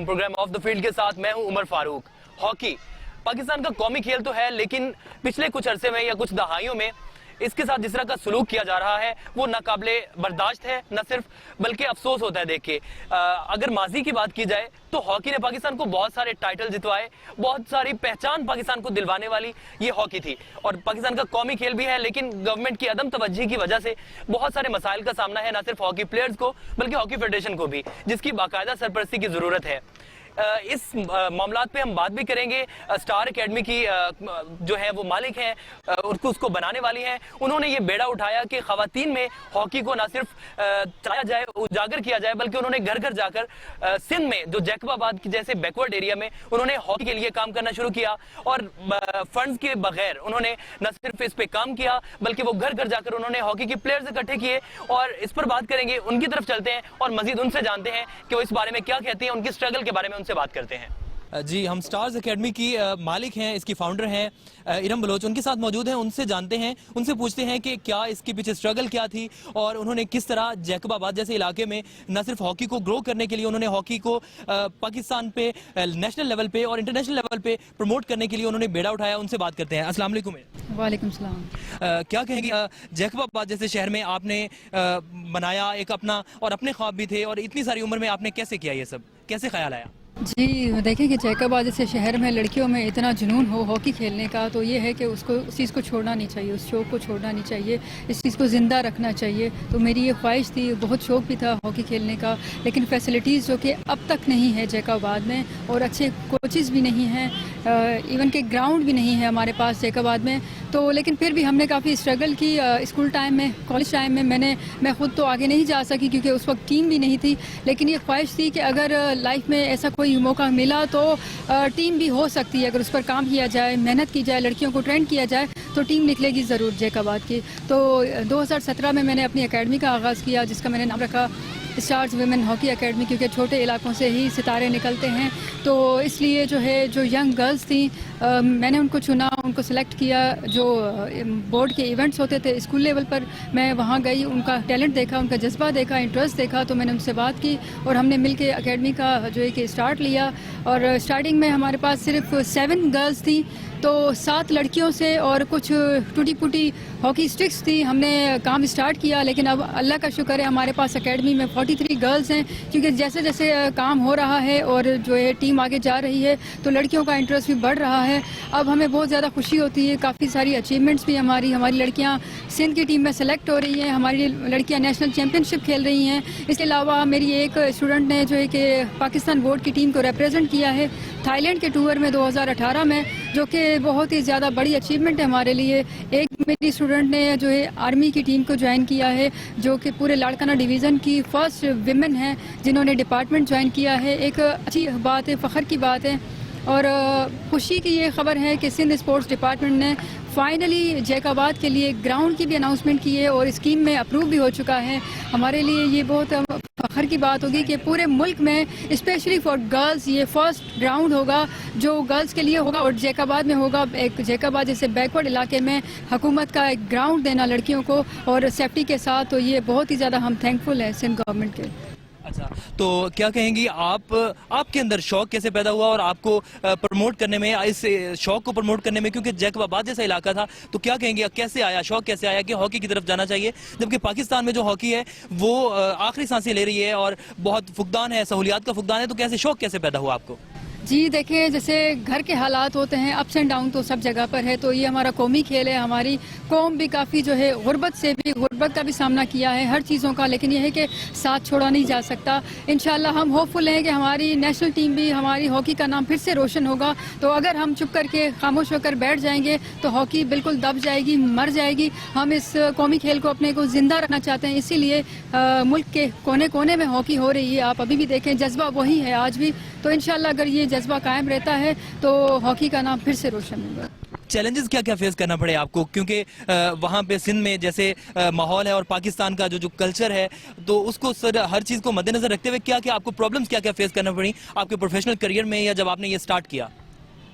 अलैकुम। Programme of the field के साथ मैं हूं उमर फारूक। हॉकी पाकिस्तान का कौमी खेल तो है, लेकिन पिछले कुछ अरसे में या कुछ दहाइयों में इसके साथ जिस तरह का सलूक किया जा रहा है वो नाकाबिले बर्दाश्त है, न सिर्फ बल्कि अफसोस होता है देख के। अगर माजी की बात की जाए तो हॉकी ने पाकिस्तान को बहुत सारे टाइटल जितवाए, बहुत सारी पहचान पाकिस्तान को दिलवाने वाली ये हॉकी थी और पाकिस्तान का कौमी खेल भी है। लेकिन गवर्नमेंट की अदम तवज्जो की वजह से बहुत सारे मसाइल का सामना है, न सिर्फ हॉकी प्लेयर्स को बल्कि हॉकी फेडरेशन को भी, जिसकी बाकायदा सरपरस्ती की जरूरत है। इस मामलात पे हम बात भी करेंगे। स्टार एकेडमी की जो है वो मालिक हैं, उसको बनाने वाली हैं। उन्होंने ये बेड़ा उठाया कि खवातीन में हॉकी को ना सिर्फ चलाया जाए, उजागर किया जाए, बल्कि उन्होंने घर घर जाकर सिंध में जो जैकबाबाद की जैसे बैकवर्ड एरिया में उन्होंने हॉकी के लिए काम करना शुरू किया और फंड्स के बगैर उन्होंने न सिर्फ इस पे काम किया बल्कि वो घर घर जाकर उन्होंने हॉकी के प्लेयर्स इकट्ठे किए और इस पर बात करेंगे। उनकी तरफ चलते हैं और मजीद उनसे जानते हैं कि वो इस बारे में क्या कहती हैं, उनकी स्ट्रगल के बारे में उनसे बात करते हैं। जी, हम स्टार्स एकेडमी की मालिक हैं, इसकी फाउंडर हैं इरम बलोच, उनके साथ मौजूद हैं। उनसे जानते हैं, उनसे पूछते हैं कि क्या इसके पीछे स्ट्रगल क्या थी और उन्होंने किस तरह जैकबाबाद जैसे इलाके में न सिर्फ हॉकी को ग्रो करने के लिए उन्होंने हॉकी को पाकिस्तान पे नेशनल लेवल पे और इंटरनेशनल लेवल पे प्रमोट करने के लिए उन्होंने बेड़ा उठाया। उनसे बात करते हैं। अस्सलाम वालेकुम। वालेकुम सलाम। क्या कहेंगे, जैकबाबाद जैसे शहर में आपने बनाया एक अपना और अपने ख्वाब भी थे और इतनी सारी उम्र में आपने कैसे किया, ये सब कैसे ख्याल आया? जी देखें कि जैकबाबाद जैसे शहर में लड़कियों में इतना जुनून हो हॉकी खेलने का, तो ये है कि उसको उस चीज़ को छोड़ना नहीं चाहिए, उस शौक़ को छोड़ना नहीं चाहिए, इस चीज़ को ज़िंदा रखना चाहिए। तो मेरी ये ख्वाहिश थी, बहुत शौक़ भी था हॉकी खेलने का, लेकिन फैसिलिटीज़ जो कि अब तक नहीं है जैकबाबाद में और अच्छे कोचेज़ भी नहीं हैं, इवन के ग्राउंड भी नहीं है हमारे पास जैकबाबाद में। तो लेकिन फिर भी हमने काफ़ी स्ट्रगल की। स्कूल टाइम में, कॉलेज टाइम में मैं ख़ुद तो आगे नहीं जा सकी क्योंकि उस वक्त टीम भी नहीं थी, लेकिन ये ख्वाहिश थी कि अगर लाइफ में ऐसा कोई मौका मिला तो टीम भी हो सकती है। अगर उस पर काम किया जाए, मेहनत की जाए, लड़कियों को ट्रेन किया जाए तो टीम निकलेगी ज़रूर जैकबाबाद की। तो 2017 में मैंने अपनी एकेडमी का आगाज़ किया, जिसका मैंने नाम रखा स्टार्स वुमेन हॉकी एकेडमी, क्योंकि छोटे इलाकों से ही सितारे निकलते हैं। तो इसलिए जो है, जो यंग गर्ल्स थी, मैंने उनको चुना, उनको सेलेक्ट किया। जो बोर्ड के इवेंट्स होते थे स्कूल लेवल पर, मैं वहाँ गई, उनका टैलेंट देखा, उनका जज्बा देखा, इंटरेस्ट देखा, तो मैंने उनसे बात की और हमने मिल के अकेडमी का जो है कि स्टार्ट लिया। और स्टार्टिंग में हमारे पास सिर्फ 7 गर्ल्स थी, तो 7 लड़कियों से और कुछ टूटी फूटी हॉकी स्टिक्स थी, हमने काम स्टार्ट किया। लेकिन अब अल्लाह का शुक्र है, हमारे पास एकेडमी में 43 गर्ल्स हैं, क्योंकि जैसे जैसे काम हो रहा है और जो है टीम आगे जा रही है तो लड़कियों का इंटरेस्ट भी बढ़ रहा है। अब हमें बहुत ज़्यादा खुशी होती है, काफ़ी सारी अचीवमेंट्स भी हमारी लड़कियाँ सिंध की टीम में सेलेक्ट हो रही हैं, हमारी लड़कियाँ नेशनल चैम्पियनशिप खेल रही हैं। इसके अलावा मेरी एक स्टूडेंट ने जो है कि पाकिस्तान बोर्ड की टीम को रिप्रेजेंट किया है थाईलैंड के टूर में 2018 में, जो कि बहुत ही ज़्यादा बड़ी अचीवमेंट है हमारे लिए। एक मेरी स्टूडेंट ने जो है आर्मी की टीम को ज्वाइन किया है, जो कि पूरे लाड़काना डिवीज़न की फर्स्ट विमेन है जिन्होंने डिपार्टमेंट ज्वाइन किया है। एक अच्छी बात है, फ़ख्र की बात है। और खुशी की ये खबर है कि सिंध स्पोर्ट्स डिपार्टमेंट ने फाइनली जैकबाबाद के लिए ग्राउंड की भी अनाउंसमेंट की है और स्कीम में अप्रूव भी हो चुका है। हमारे लिए ये बहुत फख्र की बात होगी कि पूरे मुल्क में स्पेशली फॉर गर्ल्स ये फर्स्ट ग्राउंड होगा जो गर्ल्स के लिए होगा और जैकबाद में होगा। एक जैकबाद जैसे बैकवर्ड इलाके में हुकूमत का एक ग्राउंड देना लड़कियों को और सेफ्टी के साथ, तो ये बहुत ही ज़्यादा हम थैंकफुल हैं सिंध गवर्नमेंट के। अच्छा, तो क्या कहेंगी आपके अंदर शौक कैसे पैदा हुआ और आपको प्रमोट करने में, इस शौक को प्रमोट करने में, क्योंकि जैकबाबाद जैसा इलाका था, तो क्या कहेंगे कैसे आया शौक, कैसे आया कि हॉकी की तरफ जाना चाहिए, जबकि पाकिस्तान में जो हॉकी है वो आखिरी सांसें ले रही है और बहुत फुकदान है, सहूलियात का फुकदान है, तो कैसे शौक कैसे पैदा हुआ आपको? जी देखिए, जैसे घर के हालात होते हैं, अप्स एंड डाउन तो सब जगह पर है, तो ये हमारा कौमी खेल है। हमारी कौम भी काफ़ी जो है गुर्बत का भी सामना किया है हर चीज़ों का, लेकिन यह है कि साथ छोड़ा नहीं जा सकता। इंशाल्लाह हम होपफुल हैं कि हमारी नेशनल टीम भी, हमारी हॉकी का नाम फिर से रोशन होगा। तो अगर हम चुप करके खामोश होकर बैठ जाएंगे तो हॉकी बिल्कुल दब जाएगी, मर जाएगी। हम इस कौमी खेल को अपने को जिंदा रखना चाहते हैं, इसीलिए मुल्क के कोने कोने में हॉकी हो रही है। आप अभी भी देखें, जज्बा वही है आज भी। तो इंशाल्लाह अगर ये जज्बा कायम रहता है तो हॉकी का नाम फिर से रोशन होगा। चैलेंजेस क्या क्या फेस करना पड़े आपको, क्योंकि वहाँ पे सिंध में जैसे माहौल है और पाकिस्तान का जो कल्चर है, तो उसको सर हर चीज़ को मद्देनजर रखते हुए क्या क्या आपको प्रॉब्लम्स क्या क्या फेस करना पड़ी आपके प्रोफेशनल करियर में या जब आपने ये स्टार्ट किया?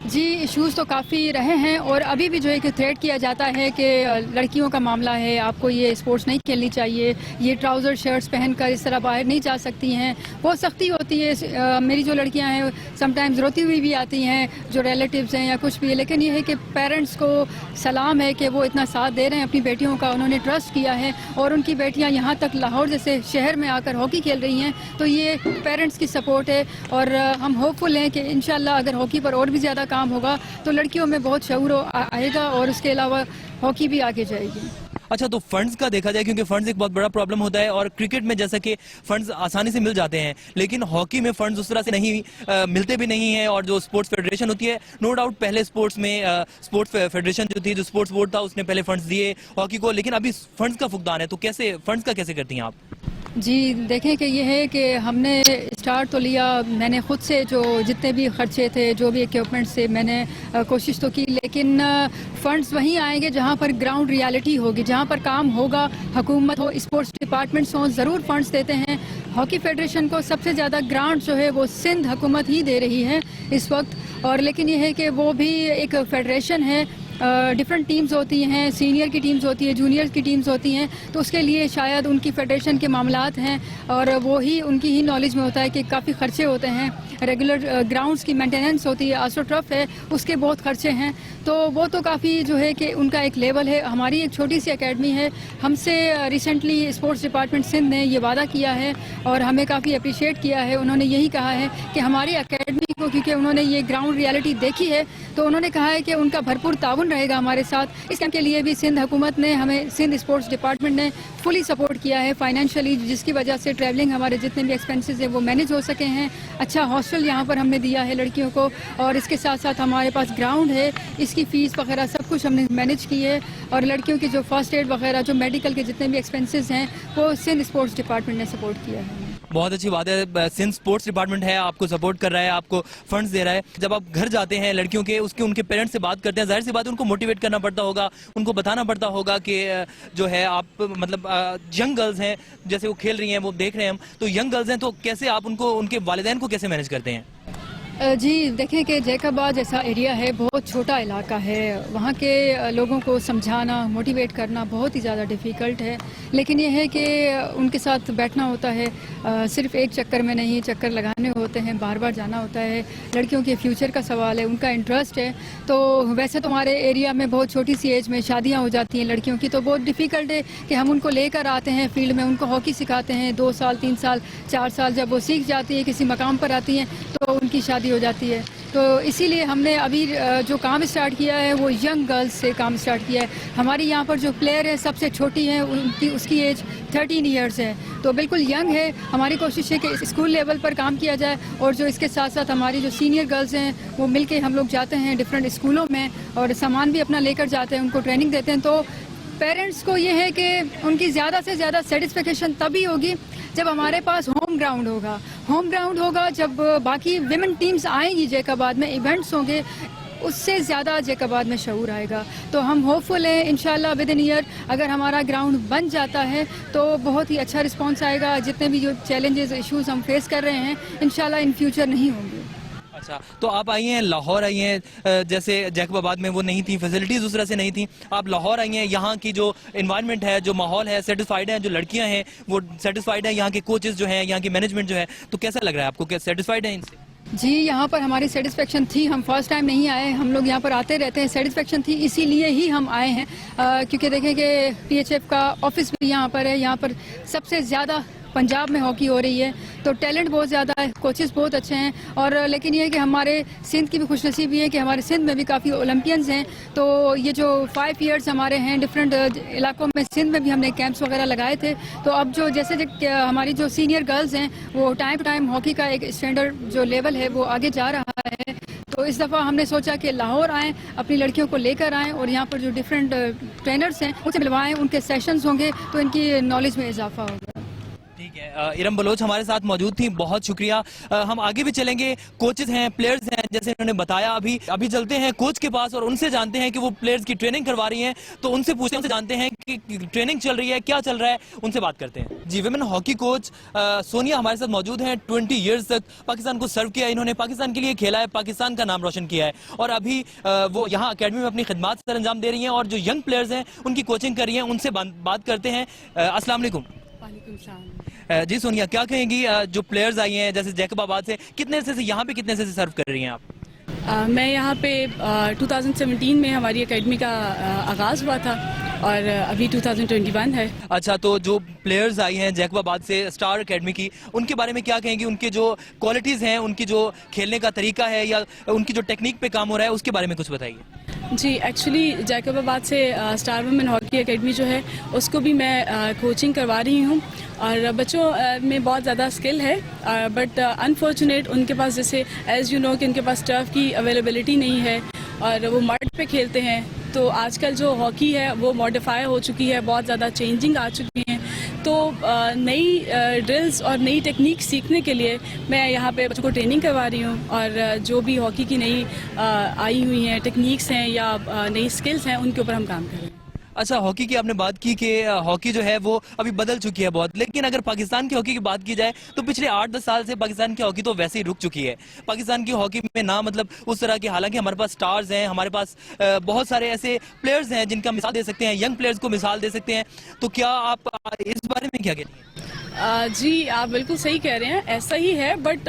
जी, इश्यूज़ तो काफ़ी रहे हैं और अभी भी जो है कि थ्रेट किया जाता है कि लड़कियों का मामला है, आपको ये स्पोर्ट्स नहीं खेलनी चाहिए, ये ट्राउज़र शर्ट्स पहनकर इस तरह बाहर नहीं जा सकती हैं, बहुत सख्ती होती है। मेरी जो लड़कियां हैं समटाइम्स रोती हुई भी आती हैं, जो रिलेटिव्स हैं या कुछ भी है, लेकिन ये है कि पेरेंट्स को सलाम है कि वो इतना साथ दे रहे हैं अपनी बेटियों का, उन्होंने ट्रस्ट किया है और उनकी बेटियाँ यहाँ तक लाहौर जैसे शहर में आकर हॉकी खेल रही हैं, तो ये पेरेंट्स की सपोर्ट है और हम होपफुल हैं कि इंशाल्लाह अगर हॉकी पर और भी ज़्यादा काम होगा तो लड़कियों में बहुत शऊर आएगा और उसके अलावा हॉकी भी आगे जाएगी। अच्छा, तो फंड्स का देखा जाए, क्योंकि फंड्स एक बहुत बड़ा प्रॉब्लम होता है और क्रिकेट में जैसा कि फंड्स आसानी से मिल जाते हैं, लेकिन हॉकी में फंड्स उस तरह से नहीं मिलते भी नहीं हैं। और जो स्पोर्ट्स फेडरेशन होती है, नो डाउट पहले स्पोर्ट्स में स्पोर्ट्स फेडरेशन जो थी, जो स्पोर्ट्स बोर्ड था, उसने पहले फंड्स दिए हॉकी को, लेकिन अभी फंड्स का फुकदान है, तो कैसे फंड्स का कैसे करती हैं आप? जी, देखें कि ये है कि हमने स्टार्ट तो लिया, मैंने ख़ुद से जो जितने भी खर्चे थे, जो भी इक्विपमेंट्स से मैंने कोशिश तो की, लेकिन फ़ंड्स वहीं आएंगे जहाँ पर ग्राउंड रियलिटी होगी, जहाँ पर काम होगा, हुकूमत हो, स्पोर्ट्स डिपार्टमेंट्स हों, ज़रूर फंड्स देते हैं। हॉकी फेडरेशन को सबसे ज़्यादा ग्रांट जो है वो सिंध हुकूमत ही दे रही है इस वक्त, और लेकिन ये है कि वो भी एक फेडरेशन है, डिफरेंट टीम्स होती हैं, सीनियर की टीम्स होती है, जूनियर्स की टीम्स होती हैं, तो उसके लिए शायद उनकी फेडरेशन के मामलात हैं और वो ही उनकी ही नॉलेज में होता है कि काफ़ी खर्चे होते हैं। रेगुलर ग्राउंड्स की मेंटेनेंस होती है, आस्ट्रोटर्फ है, उसके बहुत खर्चे हैं, तो वो तो काफ़ी जो है कि उनका एक लेवल है। हमारी एक छोटी सी एकेडमी है, हमसे रिसेंटली स्पोर्ट्स डिपार्टमेंट सिंध ने ये वादा किया है और हमें काफ़ी अप्रिशिएट किया है। उन्होंने यही कहा है कि हमारी एकेडमी को, क्योंकि उन्होंने ये ग्राउंड रियलिटी देखी है, तो उन्होंने कहा है कि उनका भरपूर ताउन रहेगा हमारे साथ। इस काम के लिए भी सिंध हुकूमत ने, हमें सिंध स्पोर्ट्स डिपार्टमेंट ने फुली सपोर्ट किया है फाइनेंशियली, जिसकी वजह से ट्रैवलिंग, हमारे जितने भी एक्सपेंसेस हैं वो मैनेज हो सके हैं। अच्छा हॉस्टल यहाँ पर हमने दिया है लड़कियों को, और इसके साथ साथ हमारे पास ग्राउंड है, इसकी फ़ीस वगैरह सब कुछ हमने मैनेज की है, और लड़कियों की जो फर्स्ट एड वगैरह, जो मेडिकल के जितने भी एक्सपेंसेस हैं वो सिंध स्पोर्ट्स डिपार्टमेंट ने सपोर्ट किया है। बहुत अच्छी बात है, सिंध स्पोर्ट्स डिपार्टमेंट है, आपको सपोर्ट कर रहा है, आपको फंड्स दे रहा है। जब आप घर जाते हैं लड़कियों के, उसके उनके पेरेंट्स से बात करते हैं, जाहिर सी बात है उनको मोटिवेट करना पड़ता होगा, उनको बताना पड़ता होगा कि जो है आप मतलब यंग गर्ल्स हैं, जैसे वो खेल रही हैं, वो देख रहे हैं हम, तो यंग गर्ल्स हैं, तो कैसे आप उनको, उनके वालिदैन को कैसे मैनेज करते हैं? जी, देखें कि जैकबाद जैसा एरिया है, बहुत छोटा इलाका है, वहाँ के लोगों को समझाना, मोटिवेट करना बहुत ही ज़्यादा डिफ़िकल्ट है, लेकिन ये है कि उनके साथ बैठना होता है, सिर्फ एक चक्कर में नहीं, चक्कर लगाने होते हैं, बार बार जाना होता है। लड़कियों के फ्यूचर का सवाल है, उनका इंटरेस्ट है, तो वैसे तो हमारे एरिया में बहुत छोटी सी एज में शादियाँ हो जाती हैं लड़कियों की, तो बहुत डिफ़िकल्ट है कि हम उनको लेकर आते हैं फील्ड में, उनको हॉकी सिखाते हैं 2 साल 3 साल 4 साल, जब वो सीख जाती है, किसी मकाम पर आती हैं, तो उनकी शादी हो जाती है। तो इसीलिए हमने अभी जो काम स्टार्ट किया है वो यंग गर्ल्स से काम स्टार्ट किया है। हमारी यहाँ पर जो प्लेयर है सबसे छोटी है, उसकी एज 13 ईयर्स है, तो बिल्कुल यंग है। हमारी कोशिश है कि स्कूल लेवल पर काम किया जाए, और जो इसके साथ साथ हमारी जो सीनियर गर्ल्स हैं वो मिलके हम लोग जाते हैं डिफरेंट स्कूलों में और सामान भी अपना लेकर जाते हैं, उनको ट्रेनिंग देते हैं। तो पेरेंट्स को ये है कि उनकी ज़्यादा से ज़्यादा सेटिस्फेक्शन तभी होगी जब हमारे पास होम ग्राउंड होगा। होम ग्राउंड होगा जब बाकी विमेन टीम्स आएंगी, जैकबाद में इवेंट्स होंगे, उससे ज़्यादा जैकबाद में शऊर आएगा। तो हम होपफुल हैं इंशाल्लाह विद इन ईयर अगर हमारा ग्राउंड बन जाता है तो बहुत ही अच्छा रिस्पांस आएगा। जितने भी जो चैलेंजेस इश्यूज हम फेस कर रहे हैं इंशाल्लाह इन फ्यूचर नहीं होंगे। अच्छा, तो आप आई हैं, लाहौर आई हैं, जैसे जैकबाबाद में वो नहीं थी, फैसिलिटीज उस तरह से नहीं थी, आप लाहौर आई हैं, यहाँ की जो एनवायरनमेंट है, जो माहौल है, सेटिस्फाइड है, जो लड़कियां हैं वो सेटिस्फाइड है, यहाँ के कोचेस जो हैं, यहाँ की मैनेजमेंट जो है, तो कैसा लग रहा है आपको, क्या सेटिस्फाइड है इनसे? जी, यहाँ पर हमारी सेटिस्फेक्शन थी, हम फर्स्ट टाइम नहीं आए, हम लोग यहाँ पर आते रहते हैं, सेटिस्फेक्शन थी इसीलिए ही हम आए हैं, क्योंकि देखें कि PHF का ऑफिस भी यहाँ पर है, यहाँ पर सबसे ज़्यादा पंजाब में हॉकी हो रही है, तो टैलेंट बहुत ज़्यादा है, कोचेस बहुत अच्छे हैं, और लेकिन ये है कि हमारे सिंध की भी खुशनसीबी है कि हमारे सिंध में भी काफ़ी ओलंपियंस हैं। तो ये जो 5 ईयर्स हमारे हैं डिफरेंट इलाकों में, सिंध में भी हमने कैंप्स वगैरह लगाए थे, तो अब जो जैसे हमारी जो सीनियर गर्ल्स हैं वो टाइम टू टाइम हॉकी का एक स्टैंडर्ड जो लेवल है वो आगे जा रहा है। तो इस दफ़ा हमने सोचा कि लाहौर आएँ, अपनी लड़कियों को लेकर आएँ और यहाँ पर जो डिफरेंट ट्रेनर्स हैं उनसे मिलवाएँ, उनके सेशंस होंगे तो इनकी नॉलेज में इजाफा होगा। ठीक है, इरम बलोच हमारे साथ मौजूद थी, बहुत शुक्रिया। हम आगे भी चलेंगे, कोचेस हैं, प्लेयर्स हैं, जैसे उन्होंने बताया। अभी चलते हैं कोच के पास और उनसे जानते हैं कि वो प्लेयर्स की ट्रेनिंग करवा रही हैं, तो उनसे पूछते हैं, उनसे जानते हैं कि ट्रेनिंग चल रही है, क्या चल रहा है, उनसे बात करते हैं। जी, विमेन हॉकी कोच सोनिया हमारे साथ मौजूद हैं। 20 ईयर्स तक पाकिस्तान को सर्व किया, इन्होंने पाकिस्तान के लिए खेला है, पाकिस्तान का नाम रोशन किया है, और अभी वो यहाँ अकेडमी में अपनी खिदमत सर अंजाम दे रही हैं और जो यंग प्लेयर्स हैं उनकी कोचिंग कर रही हैं। उनसे बात करते हैं। अस्सलाम वालेकुम। जी सोनिया, क्या कहेंगी, जो प्लेयर्स आई हैं जैसे जैकबाबाद से, कितने से यहाँ पे कितने से सर्व कर रही हैं आप? मैं यहाँ पे 2017 में हमारी एकेडमी का आगाज़ हुआ था और अभी 2021 है। अच्छा, तो जो प्लेयर्स आई हैं जैकबाबाद से स्टार एकेडमी की, उनके बारे में क्या कहेंगी? उनके जो क्वालिटीज़ हैं, उनकी जो खेलने का तरीका है या उनकी जो टेक्निक पे काम हो रहा है, उसके बारे में कुछ बताइए। जी, एक्चुअली जैकबाबाद से स्टार वुमेन हॉकी एकेडमी जो है उसको भी मैं कोचिंग करवा रही हूँ और बच्चों में बहुत ज़्यादा स्किल है, बट अनफॉर्चुनेट उनके पास, जैसे एज़ यू नो कि उनके पास टर्फ की अवेलेबिलिटी नहीं है और वो मड पे खेलते हैं। तो आजकल जो हॉकी है वो मॉडिफाई हो चुकी है, बहुत ज़्यादा चेंजिंग आ चुकी हैं। तो नई ड्रिल्स और नई टेक्निक सीखने के लिए मैं यहाँ पे बच्चों को ट्रेनिंग करवा रही हूँ और जो भी हॉकी की नई आई हुई हैं टेक्निक्स हैं या नई स्किल्स हैं, उनके ऊपर हम काम कर रहे हैं। अच्छा, हॉकी की आपने बात की कि हॉकी जो है वो अभी बदल चुकी है बहुत, लेकिन अगर पाकिस्तान की हॉकी की बात की जाए तो पिछले 8-10 साल से पाकिस्तान की हॉकी तो वैसे ही रुक चुकी है। पाकिस्तान की हॉकी में ना मतलब उस तरह की, हालांकि हमारे पास स्टार्स हैं, हमारे पास बहुत सारे ऐसे प्लेयर्स हैं जिनका मिसाल दे सकते हैं, यंग प्लेयर्स को मिसाल दे सकते हैं, तो क्या आप इस बारे में क्या कहते हैं? जी, आप बिल्कुल सही कह रहे हैं, ऐसा ही है, बट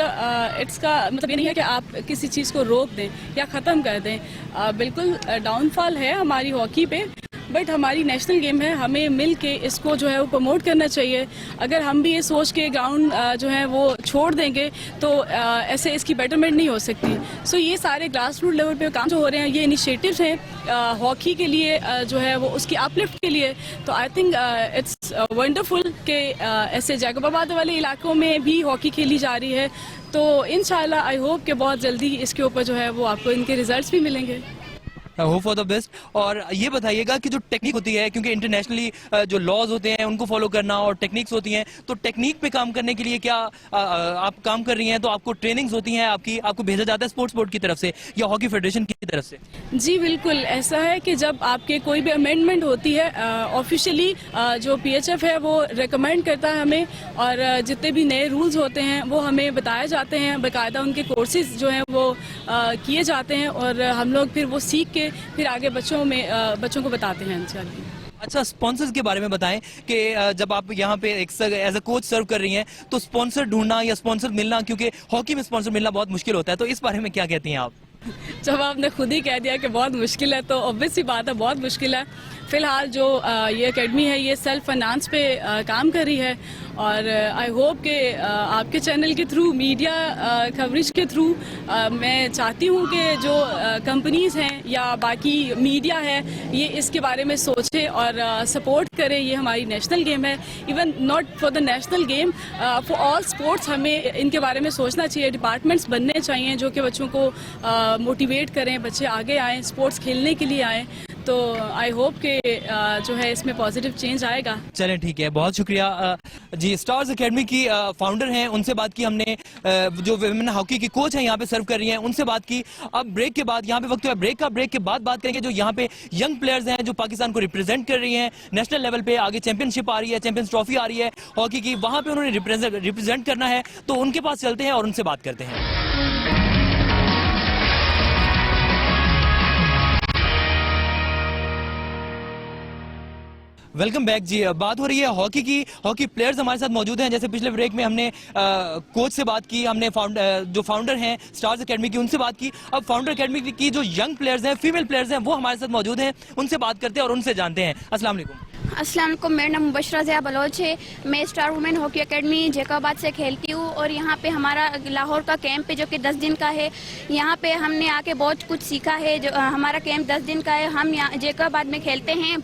इट्स का मतलब ये नहीं है कि आप किसी चीज़ को रोक दें या ख़त्म कर दें। बिल्कुल डाउनफॉल है हमारी हॉकी पे, बट हमारी नेशनल गेम है, हमें मिल के इसको जो है वो प्रमोट करना चाहिए। अगर हम भी ये सोच के ग्राउंड जो है वो छोड़ देंगे तो ऐसे इसकी बेटरमेंट नहीं हो सकती। सो ये सारे ग्रास रूट लेवल पे काम जो हो रहे हैं, ये इनिशिएटिव्स हैं हॉकी के लिए जो है वो उसकी अपलिफ्ट के लिए। तो आई थिंक इट्स वंडरफुल कि ऐसे जैकबाबाद वाले इलाकों में भी हॉकी खेली जा रही है। तो इंशाल्लाह आई होप कि बहुत जल्दी इसके ऊपर जो है वो आपको इनके रिजल्ट्स भी मिलेंगे। Hope for the best. और ये बताइएगा कि जो टेक्निक होती है, क्योंकि इंटरनेशनली जो लॉज होते हैं उनको फॉलो करना और टेक्निक्स होती हैं, तो टेक्निक पे काम करने के लिए क्या आप काम कर रही हैं? तो आपको ट्रेनिंग्स होती हैं, आपको भेजा जाता है स्पोर्ट्स बोर्ड की तरफ से या हॉकी फेडरेशन की तरफ से? जी बिल्कुल, ऐसा है कि जब आपके कोई भी अमेंडमेंट होती है ऑफिशियली जो PHF है वो रिकमेंड करता है हमें, और जितने भी नए रूल्स होते हैं वो हमें बताए जाते हैं, बाकायदा उनके कोर्सेज जो हैं वो किए जाते हैं और हम लोग फिर वो सीख के फिर आगे बच्चों को बताते हैं इंशाल्लाह। अच्छा, स्पॉन्सर्स के बारे में बताएं कि जब आप यहाँ पे एज अ कोच सर्व कर रही हैं तो स्पॉन्सर ढूंढना या स्पॉन्सर मिलना, क्योंकि हॉकी में स्पॉन्सर मिलना बहुत मुश्किल होता है, तो इस बारे में क्या कहती हैं आप? जब आपने खुद ही कह दिया कि बहुत मुश्किल है तो ऑब्वियस सी बात है, बहुत मुश्किल है। फिलहाल जो ये एकेडमी है ये सेल्फ फाइनेंस पे काम कर रही है और आई होप कि आपके चैनल के थ्रू, मीडिया कवरेज के थ्रू मैं चाहती हूँ कि जो कंपनीज़ हैं या बाकी मीडिया है ये इसके बारे में सोचे और सपोर्ट करे। ये हमारी नेशनल गेम है, even not for the national game, for all sports हमें इनके बारे में सोचना चाहिए। डिपार्टमेंट्स बनने चाहिए जो कि बच्चों को मोटिवेट करें, बच्चे आगे आएँ, स्पोर्ट्स खेलने के लिए आएँ। तो आई होप कि जो है इसमें पॉजिटिव चेंज आएगा। चलें, ठीक है, बहुत शुक्रिया। जी, स्टार्स एकेडमी की फाउंडर हैं, उनसे बात की हमने। जो विमेन हॉकी की कोच हैं यहाँ पे सर्व कर रही हैं, उनसे बात की। अब ब्रेक के बाद, यहाँ पे वक्त है ब्रेक का, ब्रेक के बाद बात करेंगे जो यहाँ पे यंग प्लेयर्स हैं जो पाकिस्तान को रिप्रेजेंट कर रही हैं नेशनल लेवल पे। आगे चैंपियनशिप आ रही है, चैंपियंस ट्रॉफी आ रही है हॉकी की, वहां पे उन्होंने रिप्रेजेंट करना है, तो उनके पास चलते हैं और उनसे बात करते हैं। Welcome back. जी, बात हो रही है हॉकी की। हॉकी प्लेयर्स हमारे साथ मौजूद हैं। जैसे पिछले ब्रेक में हमने कोच से बात की, हमने जो फाउंडर हैं स्टार्स एकेडमी की, उनसे बात की। अब फाउंडर एकेडमी की जो यंग प्लेयर्स हैं, फीमेल प्लेयर्स हैं, वो हमारे साथ मौजूद हैं, उनसे बात करते हैं और उनसे जानते हैं। अस्सलाम वालेकुम। अस्सलाम वालेकुम, मेरा नाम मुबशरा ज़िया बलोच है। मैं star women hockey academy Jacobabad से खेलती हूँ और यहाँ पे हमारा लाहौर का कैंप है जो कि 10 दिन का है। यहाँ पे हमने आके बहुत कुछ सीखा है। जो हमारा कैंप 10 दिन का है। हम यहाँ जैकबाबाद में खेलते हैं,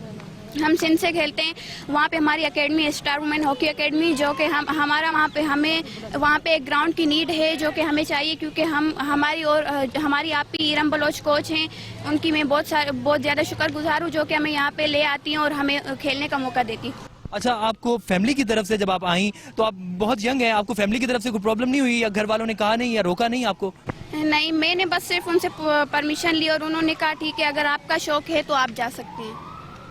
हम सिंध से खेलते हैं। वहाँ पे हमारी एकेडमी है स्टार वुमेन हॉकी एकेडमी, जो कि हमारा वहाँ पे एक ग्राउंड की नीड है जो कि हमें चाहिए, क्योंकि हमारी आप ही इरम बलोच कोच हैं, उनकी मैं बहुत ज़्यादा शुक्रगुजार हूँ जो कि हमें यहाँ पे ले आती हैं और हमें खेलने का मौका देती। अच्छा, आपको फैमिली की तरफ से जब आप आई तो आप बहुत यंग हैं, आपको फैमिली की तरफ से कोई प्रॉब्लम नहीं हुई या घर वालों ने कहा नहीं या रोका नहीं आपको? नहीं, मैंने बस सिर्फ उनसे परमिशन ली और उन्होंने कहा ठीक है, अगर आपका शौक है तो आप जा सकते हैं।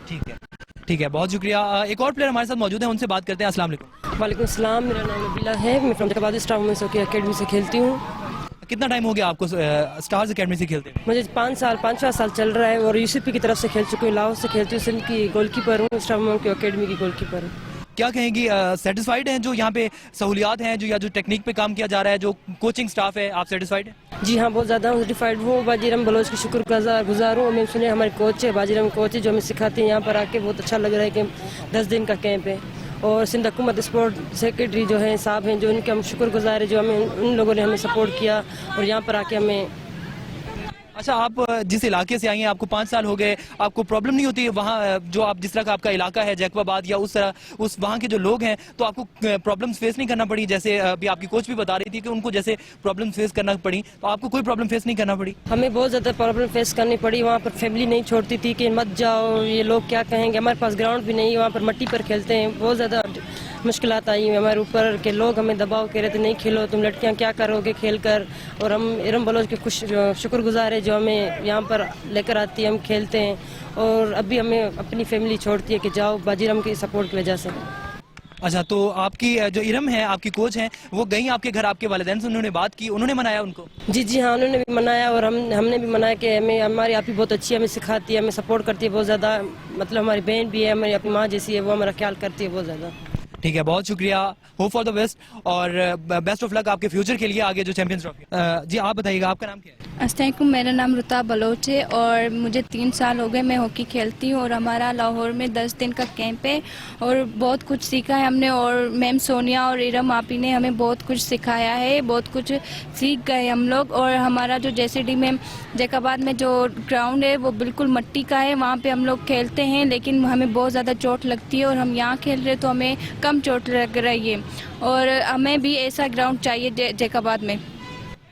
ठीक है, ठीक है, बहुत शुक्रिया। एक और प्लेयर हमारे साथ मौजूद है, उनसे बात करते हैं। अस्सलाम वालेकुम। वालेकुम सलाम, मेरा नाम नबीला है, मैं from Jacobabad star women's hockey academy से खेलती हूँ। कितना टाइम हो गया आपको स्टार्स एकेडमी से खेलते हैं? मुझे 5-6 साल चल रहा है और यूसीपी की तरफ से खेल चुकी हूँ, लाहौर से खेलती हूँ, सिंध की गोलकीपर हूँ, स्टार वुमेन की एकेडमी की गोलकीपर हूँ। क्या कहेंगी, सेटिस्फाइड हैं जो यहाँ पे सहूलियात हैं, जो या जो टेक्निक पे काम किया जा रहा है, जो कोचिंग स्टाफ है, आप सेटिस्फाइड हैं? जी हाँ, बहुत ज़्यादा सर्टिफाइड हूँ। बाजीराम बलोच की शुक्रगुजार हूँ। मैं सुने हमारे कोच है बाजीराम कोच है जो हमें सिखाते हैं, यहाँ पर आके बहुत अच्छा लग रहा है कि 10 दिन का कैंप है। और सिंध हुकूमत स्पोर्ट सेक्रेटरी जो है साहब हैं, जो उनके हम शुक्रगुजार है, जो हमें उन लोगों ने हमें सपोर्ट किया और यहाँ पर आके हमें। अच्छा, आप जिस इलाके से आई हैं, आपको 5 साल हो गए, आपको प्रॉब्लम नहीं होती है वहाँ जो आप जिस तरह का आपका इलाका है जैकबाबाद या उस तरह उस वहाँ के जो लोग हैं, तो आपको प्रॉब्लम्स फेस नहीं करना पड़ी? जैसे अभी आपकी कोच भी बता रही थी कि उनको जैसे प्रॉब्लम फेस करना पड़ी, तो आपको कोई प्रॉब्लम फेस नहीं करना पड़ी? हमें बहुत ज़्यादा प्रॉब्लम फेस करनी पड़ी। वहाँ पर फैमिली नहीं छोड़ती थी कि मत जाओ, ये लोग क्या कहेंगे। हमारे पास ग्राउंड भी नहीं, वहाँ पर मिट्टी पर खेलते हैं, बहुत ज़्यादा मुश्किलात आई हैं हमारे ऊपर के लोग हमें दबाव कह रहे थे, नहीं खेलो तुम लड़कियाँ, क्या करोगे खेल कर। और हम इरम बलोच के शुक्रगुजार है जो हमें यहाँ पर लेकर आती है, हम खेलते हैं। और अभी हमें अपनी फैमिली छोड़ती है कि जाओ, बाजीराम की सपोर्ट की वजह से। अच्छा, तो आपकी जो इरम है, आपकी कोच हैं, वो गई आपके घर, आपके वालिदैन से उन्होंने बात की, उन्होंने मनाया उनको? जी हाँ, उन्होंने भी मनाया और हमने भी मनाया कि हमें हमारी आप ही बहुत अच्छी है, हमें सिखाती है, हमें सपोर्ट करती है बहुत ज़्यादा। मतलब हमारी बहन भी है, हमारी अपनी माँ जैसी है, वो हमारा ख्याल करती है बहुत ज़्यादा। ठीक है, बहुत शुक्रिया, होप फॉर द बेस्ट और बेस्ट ऑफ लक आपके फ्यूचर के लिए आगे जो चैंपियंस ट्रॉफी। जी आप बताइएगा, आपका नाम क्या है? अस्सलाम वालेकुम, मेरा नाम रुता बलोच है और मुझे 3 साल हो गए मैं हॉकी खेलती हूँ और हमारा लाहौर में 10 दिन का कैंप है और बहुत कुछ सीखा है हमने। और मैम सोनिया और इरम आपी ने हमें बहुत कुछ सिखाया है, बहुत कुछ सीख गए हम लोग। और हमारा जो जैसीडी में जैकाबाद में जो ग्राउंड है वो बिल्कुल मिट्टी का है, वहाँ पे हम लोग खेलते हैं, लेकिन हमें बहुत ज़्यादा चोट लगती है और हम यहाँ खेल रहे तो हमें कम चोट लग रही है और हमें भी ऐसा ग्राउंड चाहिए जैकाबाद में।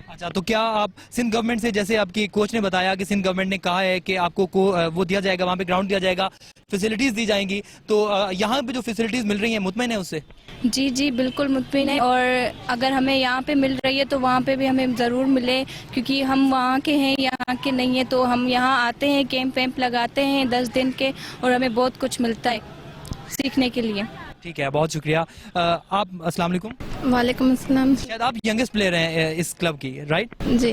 अच्छा, तो क्या आप सिंध गवर्नमेंट से, जैसे आपकी कोच ने बताया कि सिंध गवर्नमेंट ने कहा है कि आपको वो दिया जाएगा, वहाँ पे ग्राउंड दिया जाएगा, फैसिलिटीज दी जाएंगी, तो यहाँ पे जो फैसिलिटीज मिल रही हैं मुतमईन है उससे? जी जी बिल्कुल मुतमईन है और अगर हमें यहाँ पे मिल रही है तो वहाँ पे भी हमें ज़रूर मिले, क्योंकि हम वहाँ के हैं, यहाँ के नहीं है। तो हम यहाँ आते हैं, कैंप वैम्प लगाते हैं 10 दिन के और हमें बहुत कुछ मिलता है सीखने के लिए। ठीक है, बहुत शुक्रिया। आप अस्सलाम वालेकुम। वालेकुम अस्सलाम। शायद आप यंगेस्ट प्लेयर हैं इस क्लब की, राइट? जी।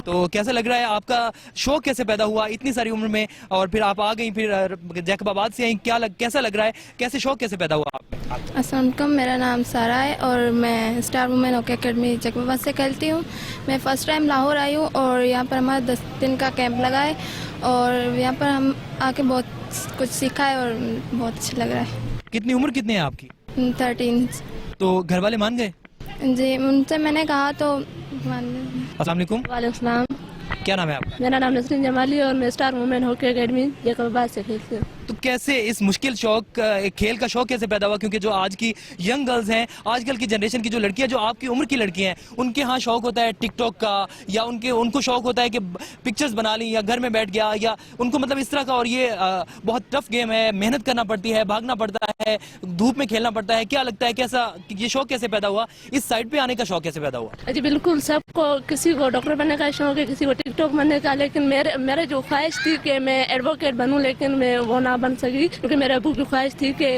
तो कैसा लग रहा है, आपका शौक कैसे पैदा हुआ इतनी सारी उम्र में और फिर आप आ गई, फिर जैकबाबाद से आई, कैसा लग रहा है, कैसे शौक कैसे पैदा हुआ आपका? अस्सलाम वालेकुम, मेरा नाम सारा है और मैं star women hockey academy Jacobabad से खेलती हूँ। मैं फर्स्ट टाइम लाहौर आई हूँ और यहाँ पर हमारा 10 दिन का कैंप लगा है और यहाँ पर हम आके बहुत कुछ सीखा है और बहुत अच्छा लग रहा है। कितनी उम्र कितनी है आपकी? 13। तो घर वाले मान गए? जी, उनसे मैंने कहा तो मान गए। अस्सलाम वालेकुम, वालेकुम सलाम, क्या नाम है आपका? मेरा नाम नसरीन जमाली और मैं star women hockey academy Jacobabad से खेलती हूँ। तो कैसे इस मुश्किल शौक, एक खेल का शौक कैसे पैदा हुआ? क्योंकि जो आज की यंग गर्ल्स हैं, आजकल की जनरेशन की जो लड़कियां, जो आपकी उम्र की लड़कियां हैं, उनके यहाँ शौक होता है टिकटॉक का, या उनको शौक होता है कि पिक्चर्स बना ली या घर में बैठ गया, या उनको मतलब इस तरह का। और ये बहुत टफ गेम है, मेहनत करना पड़ती है, भागना पड़ता है, धूप में खेलना पड़ता है। क्या लगता है, कैसा ये शौक कैसे पैदा हुआ, इस साइड पे आने का शौक कैसे पैदा हुआ? जी बिल्कुल, सबको, किसी को डॉक्टर बनने का शौक है, किसी को टिकटॉक बनने का, लेकिन मेरे जो ख्वाहिश थी कि मैं एडवोकेट बनूं, लेकिन मैं वो ना बन सकी क्योंकि मेरे अबू की ख्वाहिश थी कि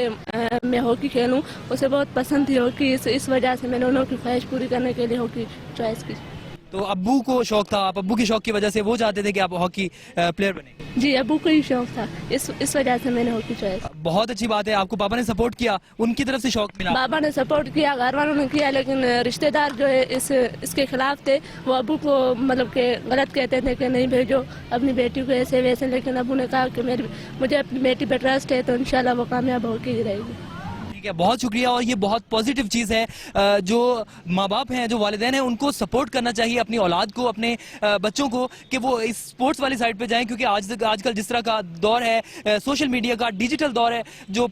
मैं हॉकी खेलूं। उसे बहुत पसंद थी हॉकी, इस वजह से मैंने उनकी ख्वाहिश पूरी करने के लिए हॉकी चॉइस की। तो अब्बू को शौक था, आप अब्बू के शौक की वजह से वो चाहते थे कि आप हॉकी प्लेयर बने? जी, अबू को ही शौक था, इस वजह से मैंने हॉकी चॉइस। बहुत अच्छी बात है, आपको पापा ने सपोर्ट किया, उनकी तरफ से शौक मिला? पापा ने सपोर्ट किया, घर वालों ने किया, लेकिन रिश्तेदार जो है इसके खिलाफ थे। वो अबू को मतलब के गलत कहते थे कि नहीं भेजो अपनी बेटी को ऐसे वैसे, लेकिन अबू ने कहा कि मुझे अपनी बेटी पर ट्रस्ट है तो इंशाल्लाह वो कामयाब होकर ही रहेगी। ठीक है, बहुत शुक्रिया। और ये बहुत पॉजिटिव चीज़ है, जो माँ बाप हैं, जो वालिदैन हैं, उनको सपोर्ट करना चाहिए अपनी औलाद को, अपने बच्चों को, कि वो इस स्पोर्ट्स वाली साइड पे जाएं, क्योंकि आजकल जिस तरह का दौर है, सोशल मीडिया का डिजिटल दौर है, जो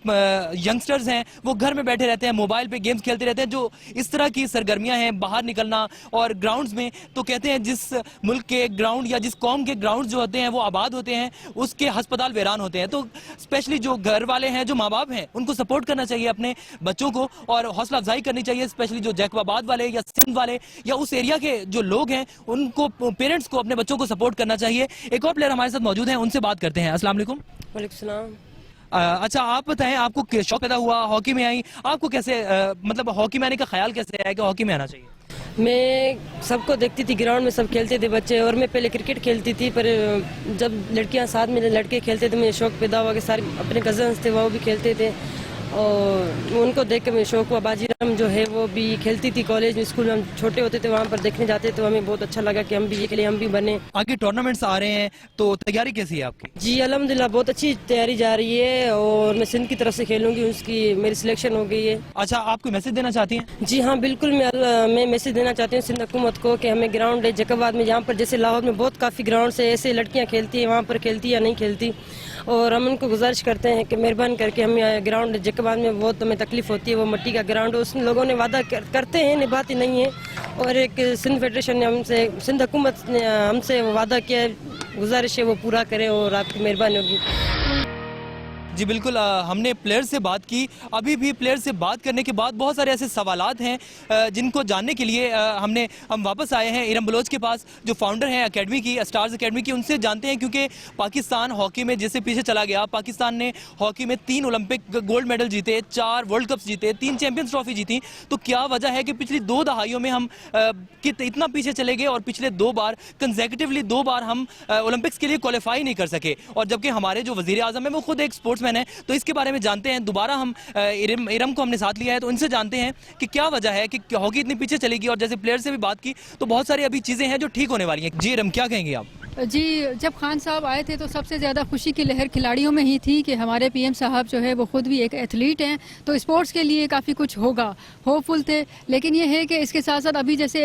यंगस्टर्स हैं वो घर में बैठे रहते हैं, मोबाइल पे गेम्स खेलते रहते हैं। जो इस तरह की सरगर्मियां हैं, बाहर निकलना और ग्राउंड्स में, तो कहते हैं जिस मुल्क के ग्राउंड या जिस कौम के ग्राउंड जो होते हैं वो आबाद होते हैं, उसके अस्पताल वीरान होते हैं। तो स्पेशली जो घर वाले हैं, जो माँ बाप हैं, उनको सपोर्ट करना चाहिए अपने बच्चों को, और हौसला अफजाई करनी चाहिए, स्पेशली जो जैकबाबाद वाले या सिंध वाले या उस एरिया के जो लोग हैं, उनको, पेरेंट्स को अपने बच्चों को सपोर्ट करना चाहिए। एक और प्लेयर हमारे साथ मौजूद हैं, उनसे बात करते हैं। अस्सलाम वालेकुम। वालेकुम सलाम। अच्छा, आप बताएं, आपको शौक पैदा हुआ, हॉकी में आई, आपको कैसे मतलब हॉकी में आने का ख्याल कैसे आया कि हॉकी में आना चाहिए? मैं सबको देखती थी, ग्राउंड में सब खेलते थे बच्चे, और मैं पहले क्रिकेट खेलती थी, पर जब लड़कियां साथ में लड़के खेलते थे, मुझे शौक पैदा हुआ कि सारे अपने कजन्स थे वो भी खेलते थे, और उनको देख के मुझे शौक हुआ। बाजीराम जो है वो भी खेलती थी कॉलेज में, स्कूल में हम छोटे होते थे वहाँ पर देखने जाते, तो हमें बहुत अच्छा लगा कि हम भी ये खेले, हम भी बने। आगे टूर्नामेंट्स आ रहे हैं, तो तैयारी कैसी है आपकी? जी अल्हम्दुलिल्लाह बहुत अच्छी तैयारी जा रही है, और मैं सिंध की तरफ से खेलूंगी, उसकी मेरी सिलेक्शन हो गई है। अच्छा, आपको मैसेज देना चाहती हैं? जी हाँ बिल्कुल, मैं मैसेज देना चाहती हूँ सिंध हुकूमत को कि हमें ग्राउंड है जैकबाबाद में, जहाँ पर जैसे लाहौर में बहुत काफ़ी ग्राउंड से ऐसे लड़कियाँ खेलती हैं, वहाँ पर खेलती या नहीं खेलती, और हम उनको गुजारिश करते हैं कि मेहरबानी करके हमें ग्राउंड जैकबाबाद में बहुत हमें तकलीफ होती है, वो मिट्टी का ग्राउंड, उस लोगों ने वादा करते हैं, निभाते नहीं है, और एक सिंध फेडरेशन ने हमसे, सिंध हुकूमत ने हमसे वादा किया है, गुजारिश है वो पूरा करें, और आपकी मेहरबानी होगी। जी बिल्कुल, हमने प्लेयर से बात की। अभी भी प्लेयर से बात करने के बाद बहुत सारे ऐसे सवालात हैं जिनको जानने के लिए हम वापस आए हैं इरम बलोच के पास, जो फाउंडर हैं एकेडमी की, स्टार्स एकेडमी की। उनसे जानते हैं, क्योंकि पाकिस्तान हॉकी में जैसे पीछे चला गया, पाकिस्तान ने हॉकी में 3 ओलंपिक गोल्ड मेडल जीते, 4 वर्ल्ड कप्स जीते, 3 चैंपियंस ट्रॉफी जीती, तो क्या वजह है कि पिछली 2 दहाइयों में हम इतना पीछे चले गए, और पिछले 2 बार कंसेक्यूटिवली 2 बार हम ओलंपिक्स के लिए क्वालिफाई नहीं कर सके, और जबकि हमारे जो वजीर आजम है वो खुद एक स्पोर्ट्स मैन है। तो इसके बारे में जानते हैं। दोबारा हम इरम को हमने साथ लिया है, तो इनसे जानते हैं कि क्या वजह है कि हॉकी इतनी पीछे चलेगी, और जैसे प्लेयर से भी बात की तो बहुत सारी अभी चीजें हैं जो ठीक होने वाली हैं। जी इरम, क्या कहेंगे आप? जी, जब खान साहब आए थे तो सबसे ज़्यादा खुशी की लहर खिलाड़ियों में ही थी कि हमारे पीएम साहब जो है वो खुद भी एक एथलीट हैं, तो स्पोर्ट्स के लिए काफ़ी कुछ होगा, होपफुल थे। लेकिन ये है कि इसके साथ साथ अभी जैसे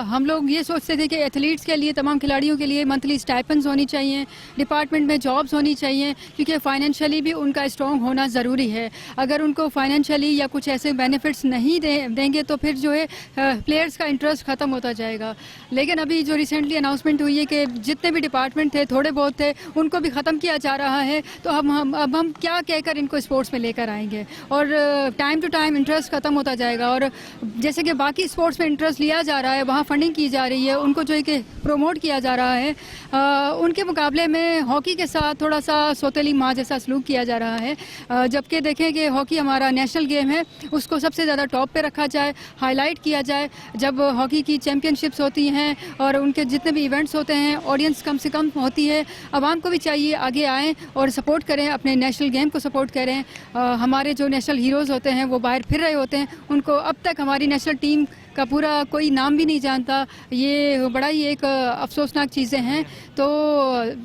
हम लोग ये सोचते थे कि एथलीट्स के लिए, तमाम खिलाड़ियों के लिए मंथली स्टाइपेंड्स होनी चाहिए, डिपार्टमेंट में जॉब्स होनी चाहिए, क्योंकि फाइनेंशियली भी उनका स्ट्रॉन्ग होना ज़रूरी है। अगर उनको फाइनेंशियली या कुछ ऐसे बेनिफिट्स नहीं देंगे तो फिर जो है प्लेयर्स का इंटरेस्ट ख़त्म होता जाएगा। लेकिन अभी जो रिसेंटली अनाउंसमेंट हुई है कि जितने भी डिपार्टमेंट थे, थोड़े बहुत थे, उनको भी ख़त्म किया जा रहा है, तो अब हम क्या कहकर इनको स्पोर्ट्स में लेकर आएंगे, और टाइम टू टाइम इंटरेस्ट ख़त्म होता जाएगा। और जैसे कि बाकी स्पोर्ट्स में इंटरेस्ट लिया जा रहा है, वहाँ फंडिंग की जा रही है, उनको जो है कि प्रोमोट किया जा रहा है, उनके मुकाबले में हॉकी के साथ थोड़ा सा सौतेली माँ जैसा सलूक किया जा रहा है। जबकि देखें कि हॉकी हमारा नेशनल गेम है, उसको सबसे ज़्यादा टॉप पे रखा जाए, हाईलाइट किया जाए। जब हॉकी की चैम्पियनशिप्स होती हैं और उनके जितने भी इवेंट्स होते हैं, ऑडियंस कम से कम होती है, आवाम को भी चाहिए आगे आएँ और सपोर्ट करें, अपने नेशनल गेम को सपोर्ट करें। हमारे जो नेशनल हीरोज़ होते हैं वो बाहर फिर रहे होते हैं, उनको अब तक हमारी नेशनल टीम का पूरा कोई नाम भी नहीं जानता। ये बड़ा ही एक अफसोसनाक चीज़ें हैं। तो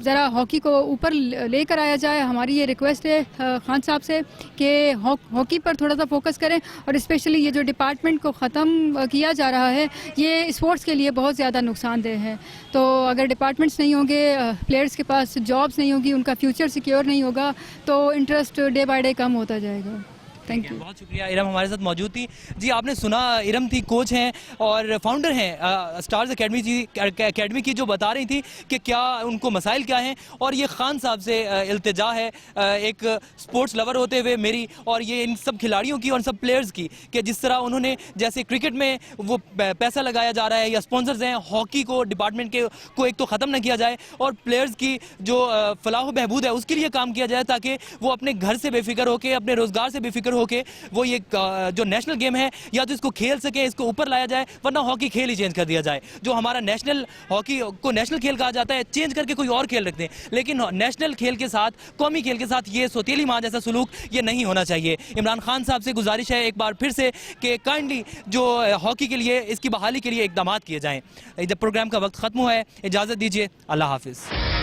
ज़रा हॉकी को ऊपर लेकर आया जाए, हमारी ये रिक्वेस्ट है खान साहब से कि हॉकी पर थोड़ा सा फोकस करें, और स्पेशली ये जो डिपार्टमेंट को ख़त्म किया जा रहा है, ये स्पोर्ट्स के लिए बहुत ज़्यादा नुकसानदेह है। तो अगर डिपार्टमेंट्स नहीं होंगे, प्लेयर्स के पास जॉब्स नहीं होगी, उनका फ्यूचर सिक्योर नहीं होगा, तो इंटरेस्ट डे बाय डे कम होता जाएगा। Thank you. बहुत शुक्रिया। इरम हमारे साथ मौजूद थी। जी आपने सुना, इरम थी, कोच हैं और फाउंडर हैं स्टार्स एकेडमी की, जो बता रही थी कि क्या उनको मसाइल क्या हैं। और ये खान साहब से इल्तिजा है, एक स्पोर्ट्स लवर होते हुए मेरी और ये इन सब खिलाड़ियों की और सब प्लेयर्स की, कि जिस तरह उन्होंने, जैसे क्रिकेट में वो पैसा लगाया जा रहा है या स्पॉन्सर्स हैं, हॉकी को डिपार्टमेंट को एक तो ख़त्म ना किया जाए, और प्लेयर्स की जो फलाह बहबूद है उसके लिए काम किया जाए, ताकि वो अपने घर से बेफिक्र होकर, अपने रोज़गार से बेफिक्र होके वो ये जो नेशनल गेम है या तो इसको खेल सके, इसको ऊपर लाया जाए, वरना हॉकी खेल ही चेंज कर दिया जाए। जो हमारा नेशनल हॉकी को नेशनल खेल कहा जाता है, चेंज करके कोई और खेल रखते हैं, लेकिन नेशनल खेल के साथ, कौमी खेल के साथ ये सौतेली माँ जैसा सलूक ये नहीं होना चाहिए। इमरान खान साहब से गुजारिश है एक बार फिर से कि काइंडली जो हॉकी के लिए, इसकी बहाली के लिए इकदाम किए जाएं। जब प्रोग्राम का वक्त खत्म हुआ है, इजाज़त दीजिए, अल्लाह हाफिज़।